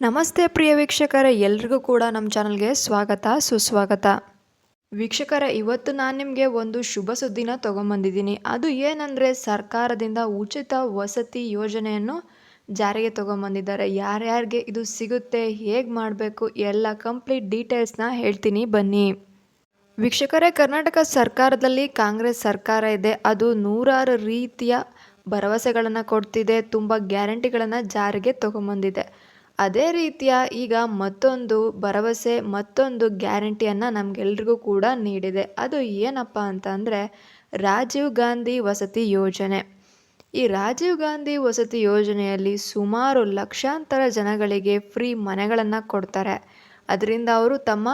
ನಮಸ್ತೆ ಪ್ರಿಯ ವೀಕ್ಷಕರೇ, ಎಲ್ರಿಗೂ ಕೂಡ ನಮ್ಮ ಚಾನಲ್ಗೆ ಸ್ವಾಗತ ಸುಸ್ವಾಗತ. ವೀಕ್ಷಕರೇ, ಇವತ್ತು ನಾನು ನಿಮಗೆ ಒಂದು ಶುಭ ಸುದ್ದಿನ ತೊಗೊಂಬಂದಿದ್ದೀನಿ. ಅದು ಏನಂದರೆ, ಸರ್ಕಾರದಿಂದ ಉಚಿತ ವಸತಿ ಯೋಜನೆಯನ್ನು ಜಾರಿಗೆ ತೊಗೊಂಬಂದಿದ್ದಾರೆ. ಯಾರ್ಯಾರಿಗೆ ಇದು ಸಿಗುತ್ತೆ, ಹೇಗೆ ಮಾಡಬೇಕು, ಎಲ್ಲ ಕಂಪ್ಲೀಟ್ ಡೀಟೇಲ್ಸ್ನ ಹೇಳ್ತೀನಿ ಬನ್ನಿ. ವೀಕ್ಷಕರೇ, ಕರ್ನಾಟಕ ಸರ್ಕಾರದಲ್ಲಿ ಕಾಂಗ್ರೆಸ್ ಸರ್ಕಾರ ಇದೆ. ಅದು ನೂರಾರು ರೀತಿಯ ಭರವಸೆಗಳನ್ನು ಕೊಡ್ತಿದೆ, ತುಂಬ ಗ್ಯಾರಂಟಿಗಳನ್ನು ಜಾರಿಗೆ ತೊಗೊಂಬಂದಿದೆ. ಅದೇ ರೀತಿಯ ಈಗ ಮತ್ತೊಂದು ಭರವಸೆ, ಮತ್ತೊಂದು ಗ್ಯಾರಂಟಿಯನ್ನು ನಮಗೆಲ್ರಿಗೂ ಕೂಡ ನೀಡಿದೆ. ಅದು ಏನಪ್ಪ ಅಂತ ಅಂದರೆ, ರಾಜೀವ್ ಗಾಂಧಿ ವಸತಿ ಯೋಜನೆ. ಈ ರಾಜೀವ್ ಗಾಂಧಿ ವಸತಿ ಯೋಜನೆಯಲ್ಲಿ ಸುಮಾರು ಲಕ್ಷಾಂತರ ಜನಗಳಿಗೆ ಫ್ರೀ ಮನೆಗಳನ್ನು ಕೊಡ್ತಾರೆ. ಅದರಿಂದ ಅವರು ತಮ್ಮ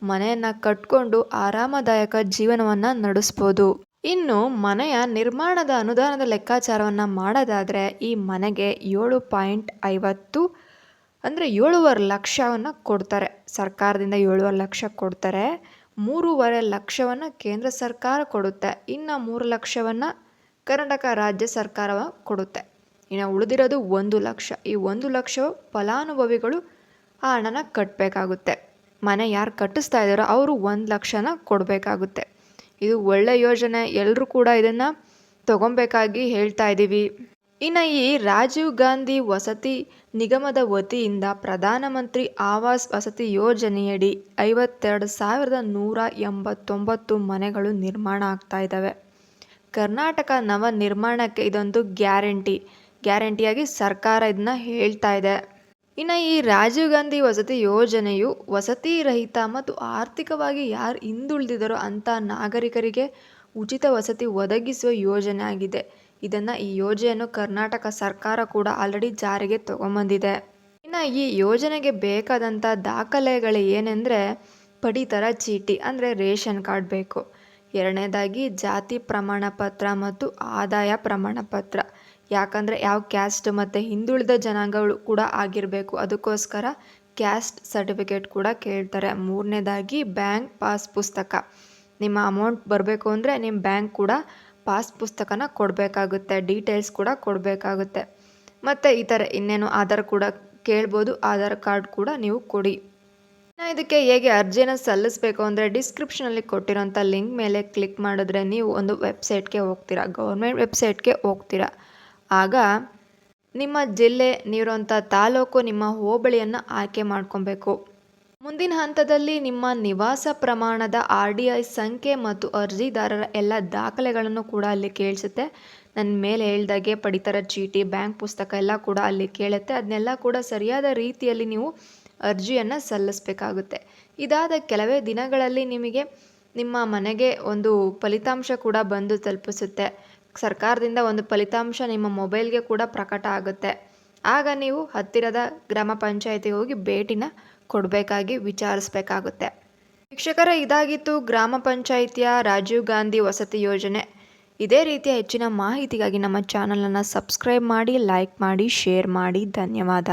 ಮನೆಯನ್ನು ಕಟ್ಕೊಂಡು ಆರಾಮದಾಯಕ ಜೀವನವನ್ನು ನಡೆಸ್ಬೋದು. ಇನ್ನು ಮನೆಯ ನಿರ್ಮಾಣದ ಅನುದಾನದ ಲೆಕ್ಕಾಚಾರವನ್ನು ಮಾಡೋದಾದರೆ, ಈ ಮನೆಗೆ 7.50 ಅಂದರೆ 7.5 ಲಕ್ಷವನ್ನು ಕೊಡ್ತಾರೆ. ಸರ್ಕಾರದಿಂದ 7.5 ಲಕ್ಷ ಕೊಡ್ತಾರೆ. 3.5 ಲಕ್ಷವನ್ನು ಕೇಂದ್ರ ಸರ್ಕಾರ ಕೊಡುತ್ತೆ. ಇನ್ನು 3 ಲಕ್ಷವನ್ನು ಕರ್ನಾಟಕ ರಾಜ್ಯ ಸರ್ಕಾರ ಕೊಡುತ್ತೆ. ಇನ್ನು ಉಳಿದಿರೋದು 1 ಲಕ್ಷ. ಈ 1 ಲಕ್ಷ ಫಲಾನುಭವಿಗಳು ಆ ಹಣನ ಕಟ್ಟಬೇಕಾಗುತ್ತೆ. ಮನೆ ಯಾರು ಕಟ್ಟಿಸ್ತಾ ಇದ್ದಾರೋ ಅವರು 1 ಲಕ್ಷನ ಕೊಡಬೇಕಾಗುತ್ತೆ. ಇದು ಒಳ್ಳೆ ಯೋಜನೆ, ಎಲ್ಲರೂ ಕೂಡ ಇದನ್ನು ತಗೊಬೇಕಾಗಿ ಹೇಳ್ತಾ ಇದ್ದೀವಿ. ಇನ್ನು ಈ ರಾಜೀವ್ ಗಾಂಧಿ ವಸತಿ ನಿಗಮದ ವತಿಯಿಂದ ಪ್ರಧಾನಮಂತ್ರಿ ಆವಾಸ್ ವಸತಿ ಯೋಜನೆಯಡಿ 52,189 ಮನೆಗಳು ನಿರ್ಮಾಣ ಆಗ್ತಾ ಇದ್ದಾವೆ. ಕರ್ನಾಟಕ ನವ ನಿರ್ಮಾಣಕ್ಕೆ ಇದೊಂದು ಗ್ಯಾರಂಟಿಯಾಗಿ ಸರ್ಕಾರ ಇದನ್ನ ಹೇಳ್ತಾ ಇದೆ. ಇನ್ನು ಈ ರಾಜೀವ್ ಗಾಂಧಿ ವಸತಿ ಯೋಜನೆಯು ವಸತಿ ರಹಿತ ಮತ್ತು ಆರ್ಥಿಕವಾಗಿ ಯಾರು ಹಿಂದುಳಿದಿದ್ದಾರೋ ಅಂಥ ನಾಗರಿಕರಿಗೆ ಉಚಿತ ವಸತಿ ಒದಗಿಸುವ ಯೋಜನೆ ಆಗಿದೆ. ಈ ಯೋಜನೆಯನ್ನು ಕರ್ನಾಟಕ ಸರ್ಕಾರ ಕೂಡ ಆಲ್ರೆಡಿ ಜಾರಿಗೆ ತಗೊಂಬಂದಿದೆ. ಇನ್ನು ಈ ಯೋಜನೆಗೆ ಬೇಕಾದಂಥ ದಾಖಲೆಗಳು ಏನೆಂದರೆ, ಪಡಿತರ ಚೀಟಿ ಅಂದರೆ ರೇಷನ್ ಕಾರ್ಡ್ ಬೇಕು. ಎರಡನೇದಾಗಿ ಜಾತಿ ಪ್ರಮಾಣ ಪತ್ರ ಮತ್ತು ಆದಾಯ ಪ್ರಮಾಣ ಪತ್ರ. ಯಾಕಂದರೆ ಯಾವ ಕ್ಯಾಸ್ಟ್ ಮತ್ತು ಹಿಂದುಳಿದ ಜನಾಂಗಗಳು ಕೂಡ ಆಗಿರಬೇಕು, ಅದಕ್ಕೋಸ್ಕರ ಕ್ಯಾಸ್ಟ್ ಸರ್ಟಿಫಿಕೇಟ್ ಕೂಡ ಕೇಳ್ತಾರೆ. ಮೂರನೇದಾಗಿ ಬ್ಯಾಂಕ್ ಪಾಸ್ ಪುಸ್ತಕ. ನಿಮ್ಮ ಅಮೌಂಟ್ ಬರಬೇಕು ಅಂದರೆ ನಿಮ್ಮ ಬ್ಯಾಂಕ್ ಕೂಡ ಪಾಸ್ ಪುಸ್ತಕನ ಕೊಡಬೇಕಾಗುತ್ತೆ, ಡೀಟೇಲ್ಸ್ ಕೂಡ ಕೊಡಬೇಕಾಗುತ್ತೆ. ಮತ್ತು ಈ ಥರ ಇನ್ನೇನು ಆಧಾರ್ ಕೂಡ ಕೇಳ್ಬೋದು, ಆಧಾರ್ ಕಾರ್ಡ್ ಕೂಡ ನೀವು ಕೊಡಿ. ಇದಕ್ಕೆ ಹೇಗೆ ಅರ್ಜಿಯನ್ನು ಸಲ್ಲಿಸಬೇಕು ಅಂದರೆ, ಡಿಸ್ಕ್ರಿಪ್ಷನಲ್ಲಿ ಕೊಟ್ಟಿರೋಂಥ ಲಿಂಕ್ ಮೇಲೆ ಕ್ಲಿಕ್ ಮಾಡಿದ್ರೆ ನೀವು ಒಂದು ವೆಬ್ಸೈಟ್ಗೆ ಹೋಗ್ತೀರಾ, ಗೌರ್ಮೆಂಟ್ ವೆಬ್ಸೈಟ್ಗೆ ಹೋಗ್ತೀರಾ. ಆಗ ನಿಮ್ಮ ಜಿಲ್ಲೆ, ನೀವಿರೋಂಥ ತಾಲೂಕು, ನಿಮ್ಮ ಹೋಬಳಿಯನ್ನು ಆಯ್ಕೆ ಮಾಡ್ಕೊಬೇಕು. ಮುಂದಿನ ಹಂತದಲ್ಲಿ ನಿಮ್ಮ ನಿವಾಸ ಪ್ರಮಾಣದ RDI ಸಂಖ್ಯೆ ಮತ್ತು ಅರ್ಜಿದಾರರ ಎಲ್ಲ ದಾಖಲೆಗಳನ್ನು ಕೂಡ ಅಲ್ಲಿ ಕೇಳಿಸುತ್ತೆ. ನನ್ನ ಮೇಲೆ ಹೇಳ್ದಾಗೆ ಪಡಿತರ ಚೀಟಿ, ಬ್ಯಾಂಕ್ ಪುಸ್ತಕ ಎಲ್ಲ ಕೂಡ ಅಲ್ಲಿ ಕೇಳುತ್ತೆ. ಅದನ್ನೆಲ್ಲ ಕೂಡ ಸರಿಯಾದ ರೀತಿಯಲ್ಲಿ ನೀವು ಅರ್ಜಿಯನ್ನು ಸಲ್ಲಿಸಬೇಕಾಗುತ್ತೆ. ಇದಾದ ಕೆಲವೇ ದಿನಗಳಲ್ಲಿ ನಿಮಗೆ ನಿಮ್ಮ ಮನೆಗೆ ಒಂದು ಫಲಿತಾಂಶ ಕೂಡ ಬಂದು ತಲುಪಿಸುತ್ತೆ. ಸರ್ಕಾರದಿಂದ ಒಂದು ಫಲಿತಾಂಶ ನಿಮ್ಮ ಮೊಬೈಲ್ಗೆ ಕೂಡ ಪ್ರಕಟ ಆಗುತ್ತೆ. ಆಗ ನೀವು ಹತ್ತಿರದ ಗ್ರಾಮ ಪಂಚಾಯತಿಗೆ ಹೋಗಿ ಭೇಟಿನ ಕೊಡಬೇಕಾಗಿ ವಿಚಾರಿಸಬೇಕಾಗುತ್ತೆ. ವೀಕ್ಷಕರೇ, ಇದಾಗಿತ್ತು ಗ್ರಾಮ ಪಂಚಾಯಿತಿಯ ರಾಜೀವ್ ಗಾಂಧಿ ವಸತಿ ಯೋಜನೆ. ಇದೇ ರೀತಿಯ ಹೆಚ್ಚಿನ ಮಾಹಿತಿಗಾಗಿ ನಮ್ಮ ಚಾನಲನ್ನು ಸಬ್ಸ್ಕ್ರೈಬ್ ಮಾಡಿ, ಲೈಕ್ ಮಾಡಿ, ಶೇರ್ ಮಾಡಿ. ಧನ್ಯವಾದ.